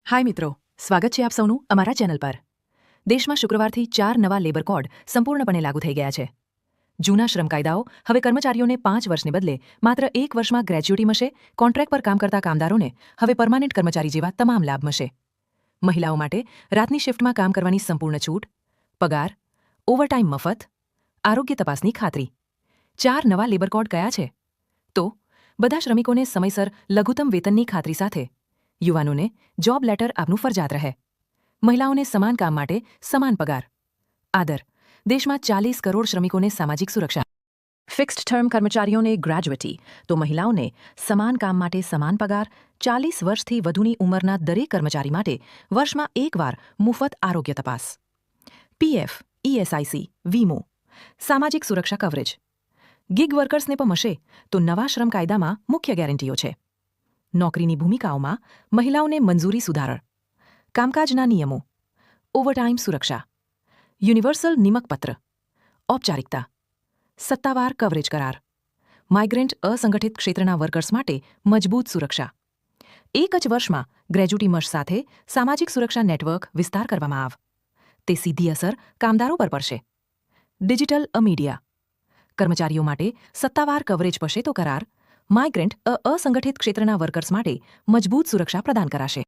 હાય મિત્રો, સ્વાગત છે આપ સૌનું અમારા ચેનલ પર. દેશમાં શુક્રવારથી 4 નવા લેબર કોડ સંપૂર્ણપણે લાગુ થઈ ગયા છે. જૂના શ્રમ કાયદાઓ હવે કર્મચારીઓને 5 વર્ષને બદલે માત્ર 1 વર્ષમાં ગ્રેચ્યુટી મળશે. કોન્ટ્રાક્ટ પર કામ કરતા કામદારોને હવે પરમાનન્ટ કર્મચારી જેવા તમામ લાભ મળશે. મહિલાઓ માટે રાતની શિફ્ટમાં કામ કરવાની સંપૂર્ણ છૂટ, પગાર, ઓવરટાઈમ મફત, આરોગ્ય તપાસની ખાતરી. 4 નવા લેબર કોડ કયા છે? તો બધા શ્રમિકોને સમયસર લઘુત્તમ વેતનની ખાતરી સાથે, યુવાનોને જોબ લેટર આપનું ફરજિયાત રહે, મહિલાઓને સમાન કામ માટે સમાન પગાર, આદર, દેશમાં 40 કરોડ શ્રમિકોને સામાજિક સુરક્ષા, ફિક્સ્ડ ટર્મ કર્મચારીઓને ગ્રેજ્યુટી, તો મહિલાઓને સમાન કામ માટે સમાન પગાર, 40 વર્ષથી વધુની ઉંમરના દરેક કર્મચારી માટે વર્ષમાં એકવાર મુફત આરોગ્ય તપાસ, પીએફ, ઇએસઆઈસી, વીમો, સામાજિક સુરક્ષા કવરેજ. ગિગ વર્કર્સને પણ મળશે તો નવા શ્રમ કાયદામાં મુખ્ય ગેરંટીઓ છે. નોકરીની ભૂમિકાઓમાં મહિલાઓને મંજૂરી સુધારણ, કામકાજના નિયમો, ઓવરટાઈમ સુરક્ષા, યુનિવર્સલ નિમકપત્ર, ઔપચારિકતા, સત્તાવાર કવરેજ કરાર, માઇગ્રન્ટ અસંગઠિત ક્ષેત્રના વર્કર્સ માટે મજબૂત સુરક્ષા. 1 જ વર્ષમાં ગ્રેજ્યુટી મર્જ સાથે સામાજિક સુરક્ષા નેટવર્ક વિસ્તાર કરવામાં આવ. તે સીધી અસર કામદારો પર પડશે. ડિજિટલ મીડિયા, કર્મચારીઓ માટે સત્તાવાર કવરેજ પડશે તો કરાર માઇગ્રન્ટ અસંગઠિત ક્ષેત્રના વર્કર્સ માટે મજબૂત સુરક્ષા પ્રદાન કરાશે.